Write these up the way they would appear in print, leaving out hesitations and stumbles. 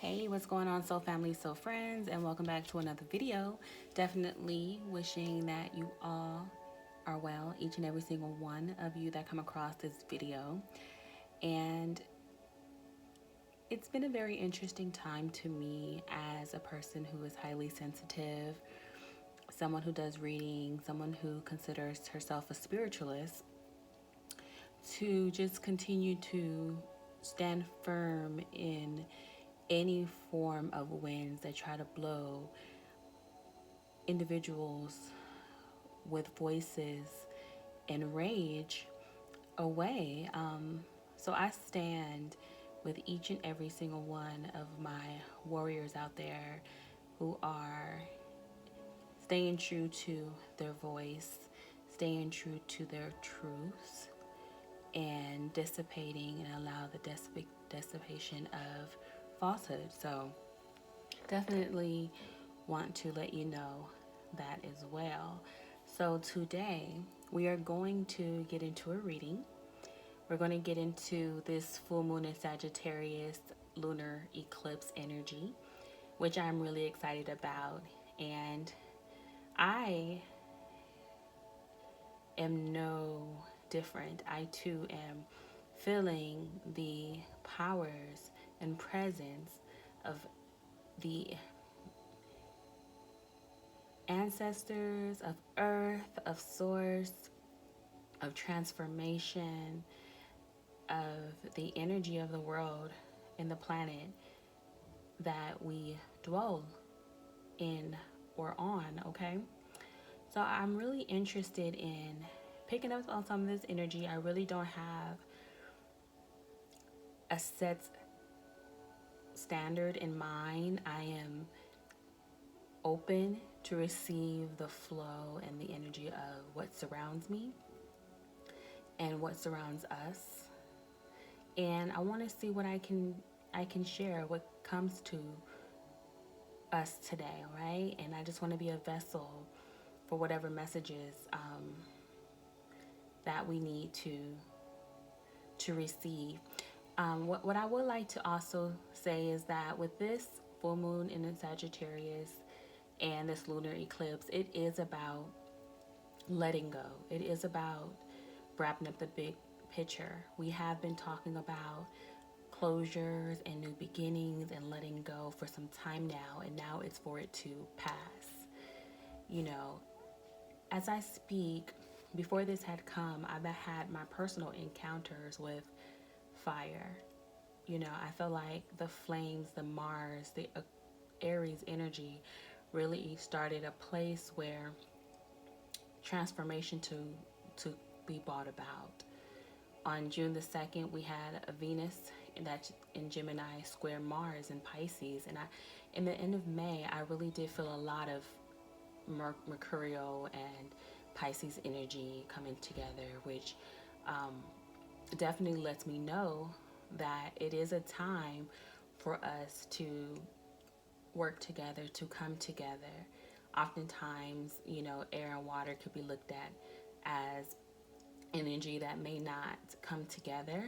Hey, what's going on, soul family, soul friends, and welcome back to another video. Definitely wishing that you all are well, each and every single one of you that come across this video. And it's been a very interesting time to me as a person who is highly sensitive, someone who does reading, someone who considers herself a spiritualist, to just continue to stand firm in any form of winds that try to blow individuals with voices and rage away. So I stand with each and every single one of my warriors out there who are staying true to their voice, staying true to their truths, and dissipating and allow the dissipation of falsehood. So definitely want to let you know that as well. So today we are going to get into a reading. We're going to get into this full moon in Sagittarius lunar eclipse energy, which I'm really excited about. And I am no different. I too am feeling the powers and presence of the ancestors, of earth, of source, of transformation, of the energy of the world and the planet that we dwell in or on, okay? So I'm really interested in picking up on some of this energy. I really don't have a set standard in mind. I am open to receive the flow and the energy of what surrounds me and what surrounds us. And I want to see what I can share, what comes to us today, right? And I just want to be a vessel for whatever messages that we need to receive. What I would like to also say is that with this full moon in Sagittarius and this lunar eclipse, it is about letting go. It is about wrapping up the big picture. We have been talking about closures and new beginnings and letting go for some time now, and now it's for it to pass. You know, as I speak, before this had come, I've had my personal encounters with fire. You know, I feel like the flames, the Mars, the Aries energy really started a place where transformation to be brought about. On June the 2nd, we had a Venus that's in Gemini square Mars in Pisces, and in the end of May, I really did feel a lot of Mercurial and Pisces energy coming together, which definitely lets me know that it is a time for us to work together, to come together. Oftentimes, you know, air and water could be looked at as energy that may not come together,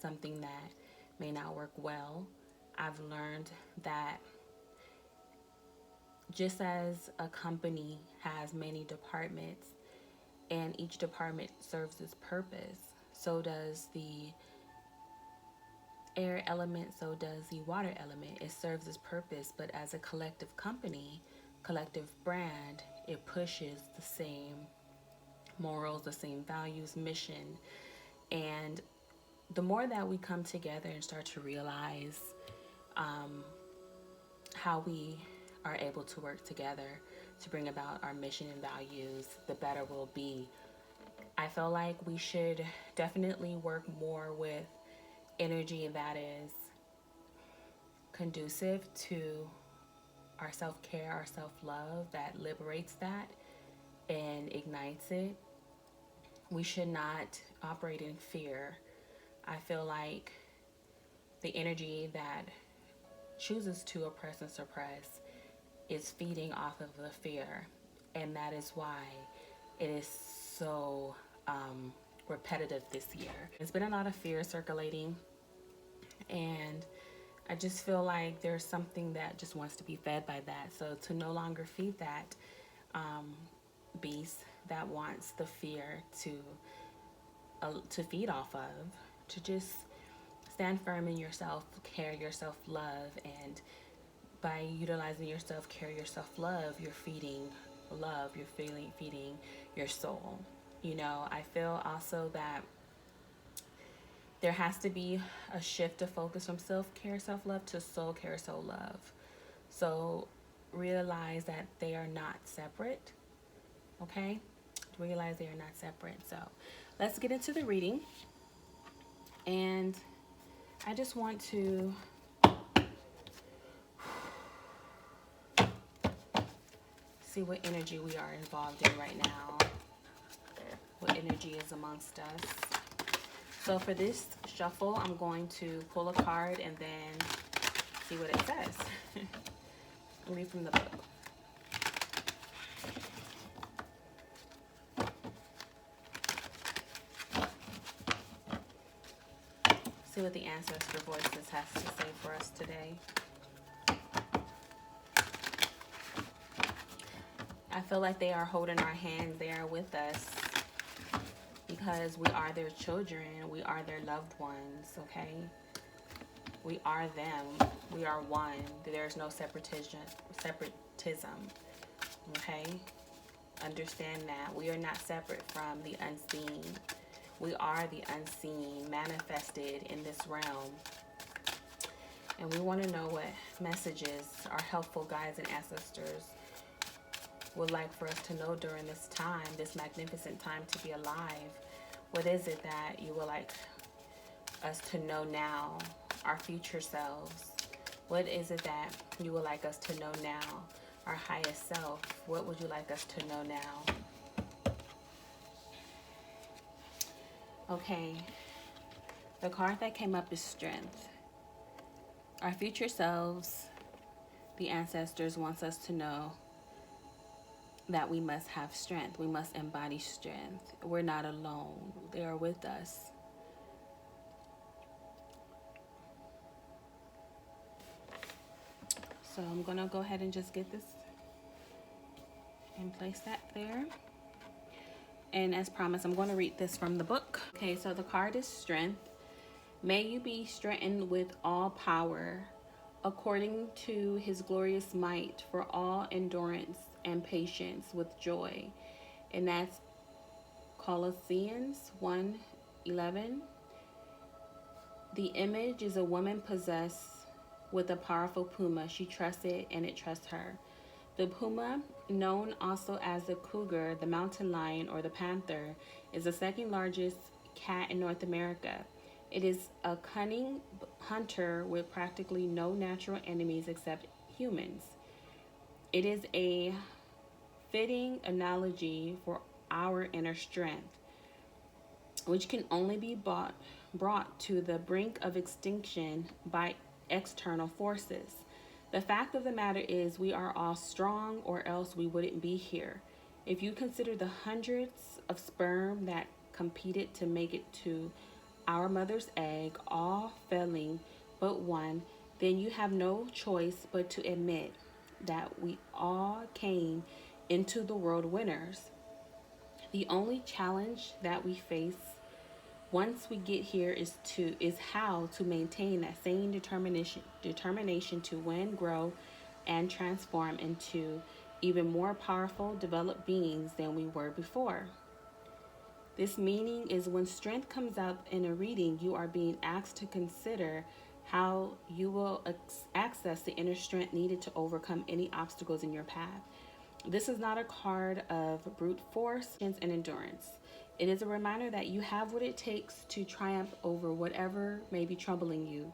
something that may not work well. I've learned that just as a company has many departments and each department serves its purpose, so does the air element, so does the water element. It serves its purpose, but as a collective company, collective brand, it pushes the same morals, the same values, mission. And the more that we come together and start to realize how we are able to work together to bring about our mission and values, the better we'll be. I feel like we should definitely work more with energy that is conducive to our self-care, our self-love, that liberates that and ignites it. We should not operate in fear. I feel like the energy that chooses to oppress and suppress is feeding off of the fear. And that is why it is so repetitive this year. There's been a lot of fear circulating, and I just feel like there's something that just wants to be fed by that. So to no longer feed that beast that wants the fear to feed off of, to just stand firm in yourself, care, your self love, and by utilizing your self care, your self love, you're feeding love, you're feeding your soul. You know, I feel also that there has to be a shift of focus from self care, self love to soul care, soul love. So realize that they are not separate. Okay? Realize they are not separate. So let's get into the reading. And I just want to see what energy we are involved in right now. What energy is amongst us. So for this shuffle, I'm going to pull a card and then see what it says. Read from the book. See what the ancestral voices has to say for us today. I feel like they are holding our hands. They are with us because we are their children. We are their loved ones, okay? We are them. We are one. There's no separatism, okay? Understand that. We are not separate from the unseen. We are the unseen manifested in this realm. And we want to know what messages our helpful guides and ancestors would like for us to know during this time, this magnificent time to be alive. What is it that you would like us to know now, our future selves? What is it that you would like us to know now, our highest self? What would you like us to know now? Okay, the card that came up is Strength. Our future selves, the ancestors, wants us to know that we must have strength. We must embody strength. We're not alone. They are with us. So I'm going to go ahead and just get this and place that there. And as promised, I'm going to read this from the book. Okay, so the card is Strength. May you be strengthened with all power, according to his glorious might, for all endurance and patience with joy. And that's Colossians 1:11. The image is a woman possessed with a powerful puma. She trusts it and it trusts her. The puma, known also as the cougar, the mountain lion, or the panther, is the second largest cat in North America. It is a cunning hunter with practically no natural enemies except humans. It is a fitting analogy for our inner strength, which can only be brought to the brink of extinction by external forces. The fact of the matter is we are all strong, or else we wouldn't be here. If you consider the hundreds of sperm that competed to make it to our mother's egg, all failing but one, then you have no choice but to admit that we all came into the world winners. The only challenge that we face once we get here is how to maintain that same determination to win, grow, and transform into even more powerful, developed beings than we were before. This meaning is when strength comes up in a reading, you are being asked to consider how you will access the inner strength needed to overcome any obstacles in your path. This is not a card of brute force and endurance. It is a reminder that you have what it takes to triumph over whatever may be troubling you.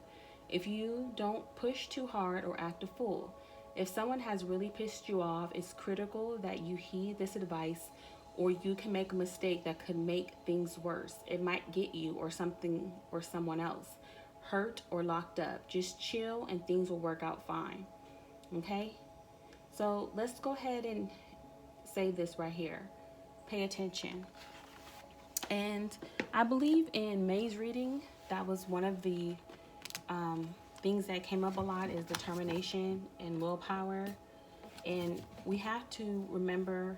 If you don't push too hard or act a fool. If someone has really pissed you off, it's critical that you heed this advice, or you can make a mistake that could make things worse. It might get you or something or someone else hurt or locked up. Just chill and things will work out fine. Okay? So let's go ahead and say this right here. Pay attention. And I believe in May's reading, that was one of the things that came up a lot is determination and willpower. And we have to remember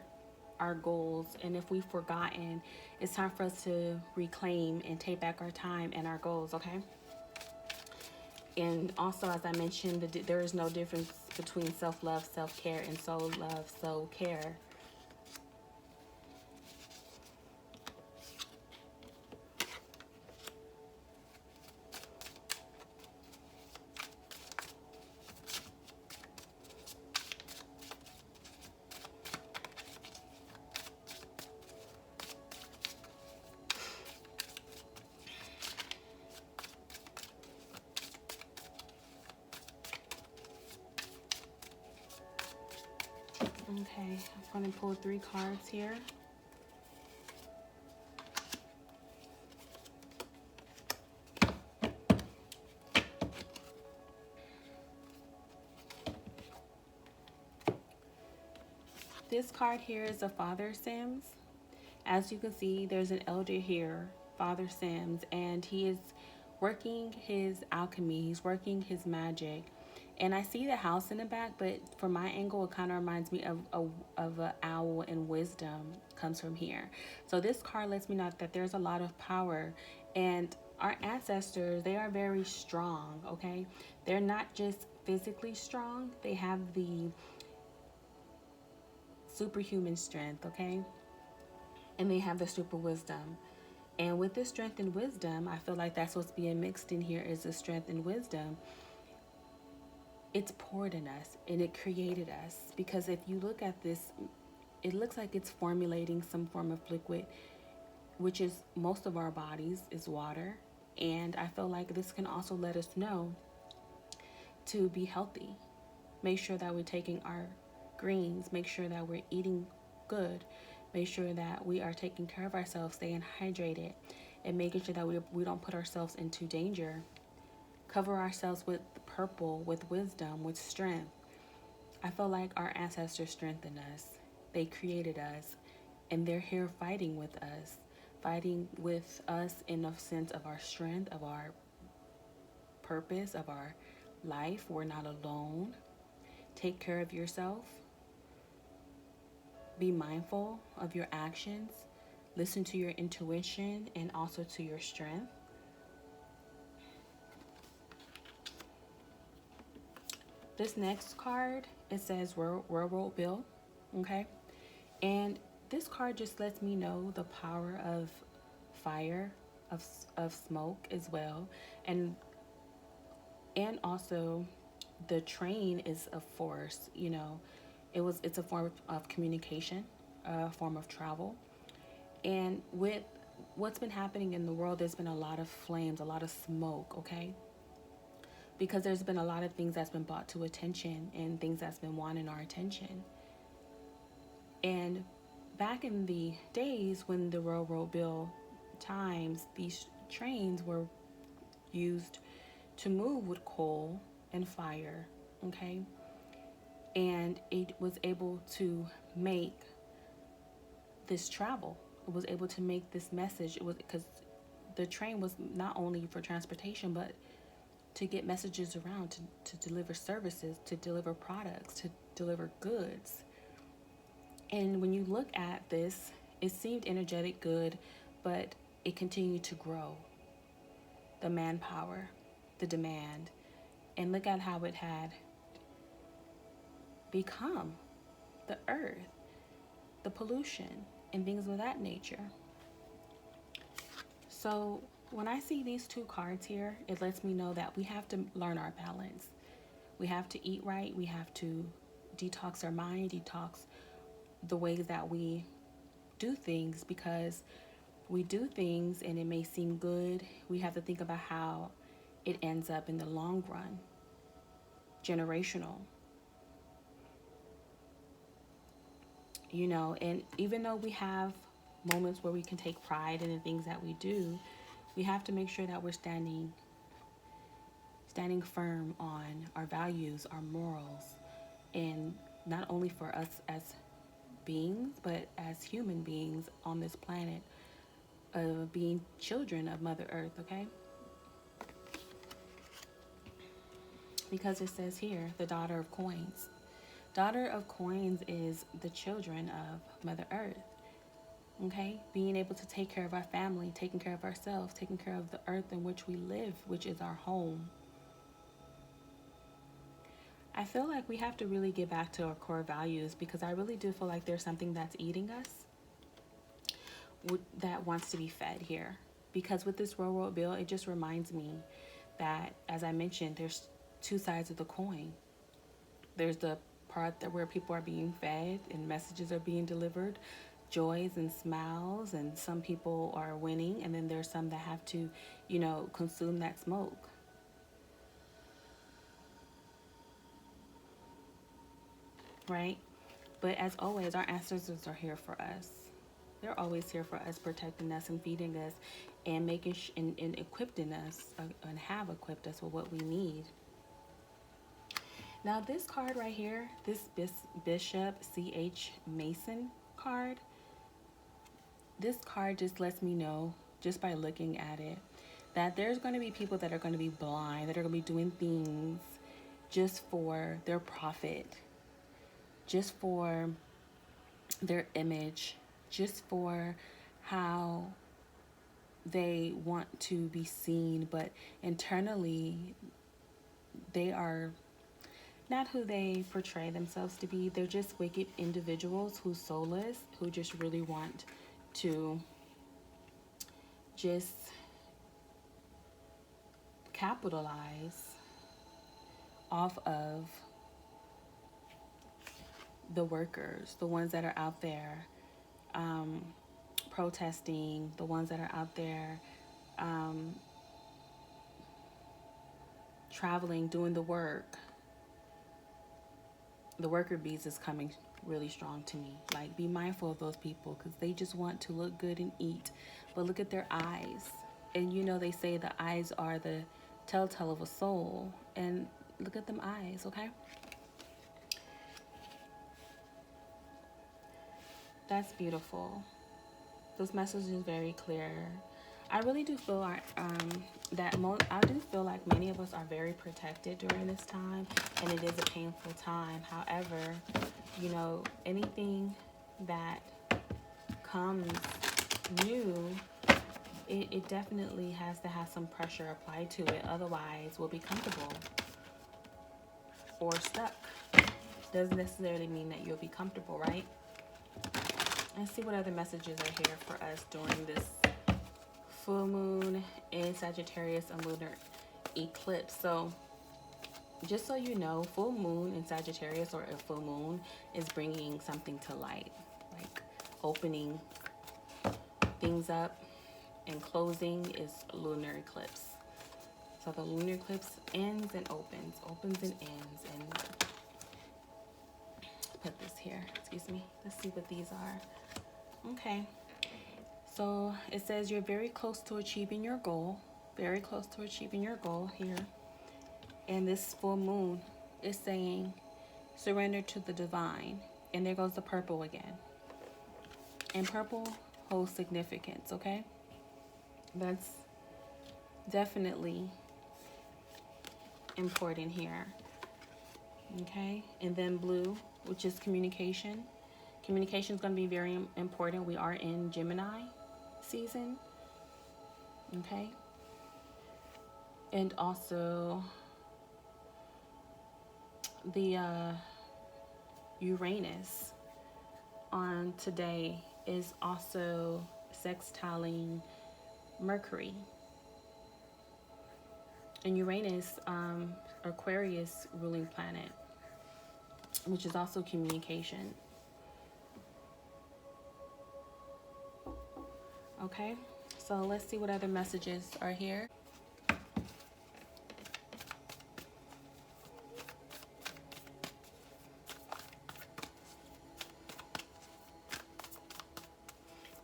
our goals. And if we've forgotten, it's time for us to reclaim and take back our time and our goals, okay? And also, as I mentioned, there is no difference between self-love, self-care, and soul-love, soul-care. Okay, I'm going to pull 3 cards here. This card here is a Father Sims. As you can see, there's an elder here, Father Sims, and he is working his alchemy. He's working his magic. And I see the house in the back, but from my angle, it kind of reminds me of an owl, and wisdom comes from here. So this card lets me know that there's a lot of power, and our ancestors, they are very strong, okay? They're not just physically strong, they have the superhuman strength, okay? And they have the super wisdom. And with this strength and wisdom, I feel like that's what's being mixed in here is the strength and wisdom. It's poured in us and it created us. Because if you look at this, it looks like it's formulating some form of liquid, which is most of our bodies is water. And I feel like this can also let us know to be healthy. Make sure that we're taking our greens, make sure that we're eating good, make sure that we are taking care of ourselves, staying hydrated, and making sure that we don't put ourselves into danger. Cover ourselves with purple, with wisdom, with strength. I feel like our ancestors strengthened us. They created us, and they're here fighting with us in the sense of our strength, of our purpose, of our life. We're not alone. Take care of yourself. Be mindful of your actions. Listen to your intuition and also to your strength. This next card, it says Railroad Bill, okay? And this card just lets me know the power of fire, of smoke as well. And also the train is a force, you know. It's a form of communication, a form of travel. And with what's been happening in the world, there's been a lot of flames, a lot of smoke, okay? Because there's been a lot of things that's been brought to attention and things that's been wanting our attention. And back in the days when the railroad bill times, these trains were used to move with coal and fire, okay? And it was able to make this travel. It was able to make this message. It was because the train was not only for transportation, but to get messages around, to deliver services, to deliver products, to deliver goods. And when you look at this, it seemed energetic, good, but it continued to grow. The manpower, the demand, and look at how it had become the earth, the pollution, and things of that nature. So when I see these 2 cards here, it lets me know that we have to learn our balance. We have to eat right. We have to detox our mind, detox the ways that we do things, because we do things and it may seem good. We have to think about how it ends up in the long run. Generational. You know, and even though we have moments where we can take pride in the things that we do, we have to make sure that we're standing firm on our values, our morals, and not only for us as beings, but as human beings on this planet, being children of Mother Earth, okay? because it says here, the daughter of coins. Daughter of coins is the children of Mother Earth. Okay, being able to take care of our family, taking care of ourselves, taking care of the earth in which we live, which is our home. I feel like we have to really get back to our core values, because I really do feel like there's something that's eating us that wants to be fed here. Because with this railroad bill, it just reminds me that, as I mentioned, there's two sides of the coin. There's the part that where people are being fed and messages are being delivered, joys and smiles, and some people are winning, and then there's some that have to, consume that smoke. Right? But as always, our ancestors are here for us. They're always here for us, protecting us and feeding us, and making and equipping us, and have equipped us with what we need. Now, this card right here, this Bishop C.H. Mason card, this card just lets me know, just by looking at it, that there's going to be people that are going to be blind, that are going to be doing things just for their profit, just for their image, just for how they want to be seen, but internally they are not who they portray themselves to be. They're just wicked individuals who's soulless, who just really want to just capitalize off of the workers, the ones that are out there protesting, the ones that are out there traveling, doing the work. The worker bees is coming really strong to me. Like, be mindful of those people, because they just want to look good and eat. But look at their eyes. And they say the eyes are the telltale of a soul. And look at them eyes, okay? That's beautiful. This message is very clear. I really do feel like I do feel like many of us are very protected during this time, and it is a painful time. However, anything that comes new, it definitely has to have some pressure applied to it. Otherwise, we'll be comfortable or stuck. Doesn't necessarily mean that you'll be comfortable, right? Let's see what other messages are here for us during this full moon in Sagittarius and lunar eclipse. So just so you know, full moon in Sagittarius, or a full moon, is bringing something to light, like opening things up, and closing is lunar eclipse. So the lunar eclipse ends and opens and ends. And put this here, excuse me. Let's see what these are. Okay. So it says you're very close to achieving your goal. Very close to achieving your goal here. And this full moon is saying surrender to the divine. And there goes the purple again. And purple holds significance, okay? That's definitely important here. Okay? And then blue, which is communication. Communication is going to be very important. We are in Gemini season. Okay? And also the Uranus on today is also sextiling Mercury. And Uranus, Aquarius ruling planet, which is also communication. Okay, so let's see what other messages are here.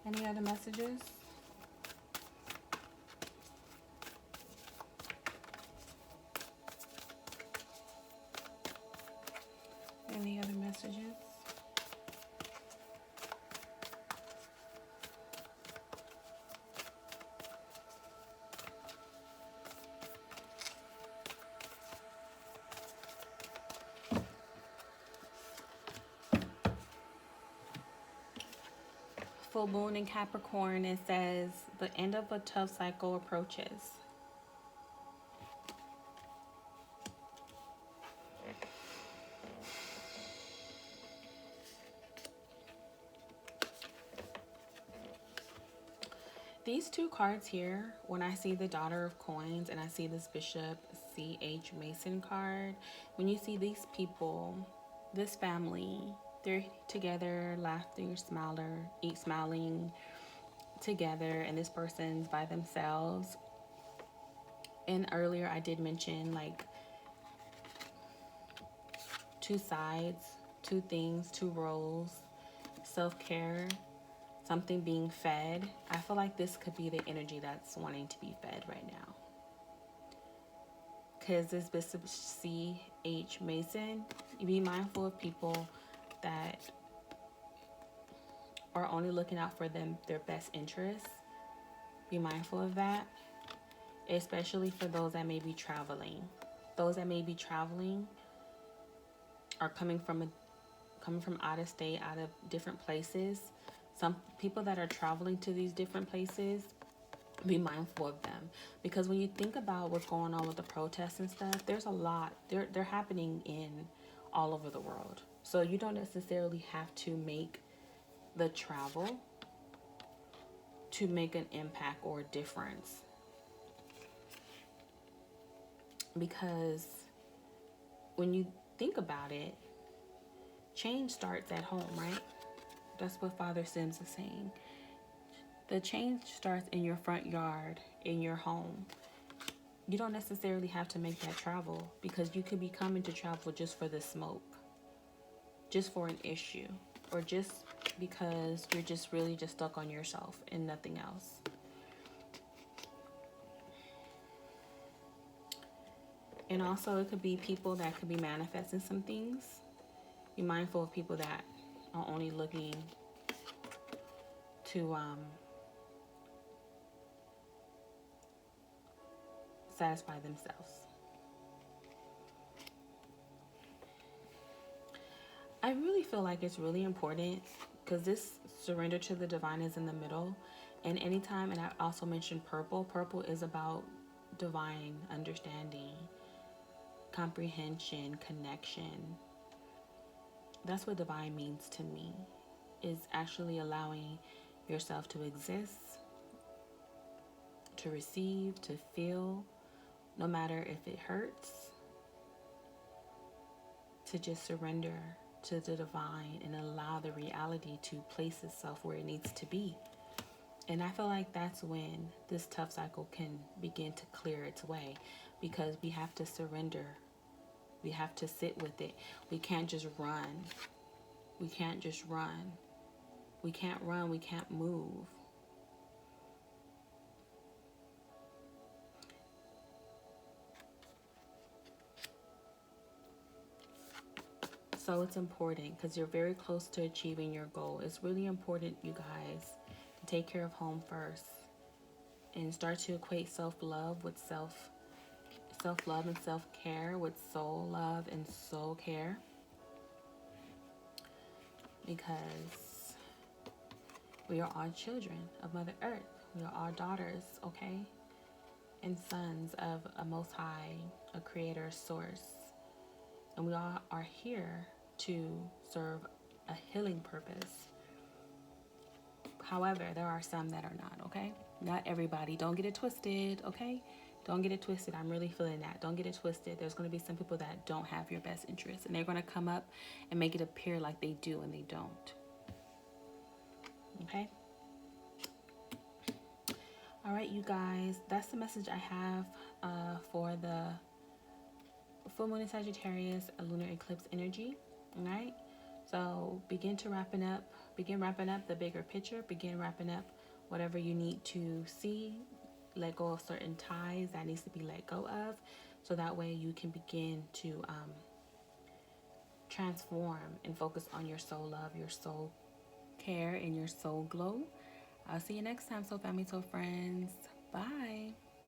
Any other messages? Any other messages? full moon in Capricorn, it says the end of a tough cycle approaches. These two cards here, when I see the Daughter of Coins and I see this Bishop C.H. Mason card, when you see these people, this family, they're together, laughing, smiling together, and this person's by themselves. And earlier I did mention like two sides, two things, two roles, self-care, something being fed. I feel like this could be the energy that's wanting to be fed right now. Because this Bishop C.H. Mason, you be mindful of people that are only looking out for their best interests. Be mindful of that, especially for those that may be traveling. Those that may be traveling are coming from out of state, out of different places. Some people that are traveling to these different places, be mindful of them, because when you think about what's going on with the protests and stuff, there's a lot. They're happening in all over the world. So you don't necessarily have to make the travel to make an impact or a difference, because when you think about it, change starts at home, right? That's what Father Sims is saying. The change starts in your front yard, in your home. You don't necessarily have to make that travel, because you could be coming to travel just for the smoke, just for an issue, or just because you're just really just stuck on yourself and nothing else. And also it could be people that could be manifesting some things. Be mindful of people that are only looking to satisfy themselves. I really feel like it's really important, because this surrender to the divine is in the middle. And anytime, and I also mentioned purple. Purple is about divine understanding, comprehension, connection. That's what divine means to me, is actually allowing yourself to exist, to receive, to feel, no matter if it hurts, to just surrender to the divine and allow the reality to place itself where it needs to be. And I feel like that's when this tough cycle can begin to clear its way, because we have to surrender. We have to sit with it. We can't just run. We can't just run. We can't run. We can't move. So it's important, because you're very close to achieving your goal. It's really important, you guys, to take care of home first and start to equate self-love with self-love and self-care with soul love and soul care, because we are all children of Mother Earth. We are all daughters, okay? And sons of a Most High, a Creator, Source. And we all are here to serve a healing purpose. However, there are some that are not, okay? Not everybody. Don't get it twisted, okay? Don't get it twisted. I'm really feeling that. Don't get it twisted. There's going to be some people that don't have your best interests, and they're going to come up and make it appear like they do, and they don't. Okay? All right, you guys. That's the message I have for the full moon in Sagittarius, a lunar eclipse energy. All right? So begin wrapping up the bigger picture. Begin wrapping up whatever you need to see. Let go of certain ties that needs to be let go of, so that way you can begin to transform and focus on your soul love, your soul care, and your soul glow. I'll see you next time, soul family, soul friends. Bye.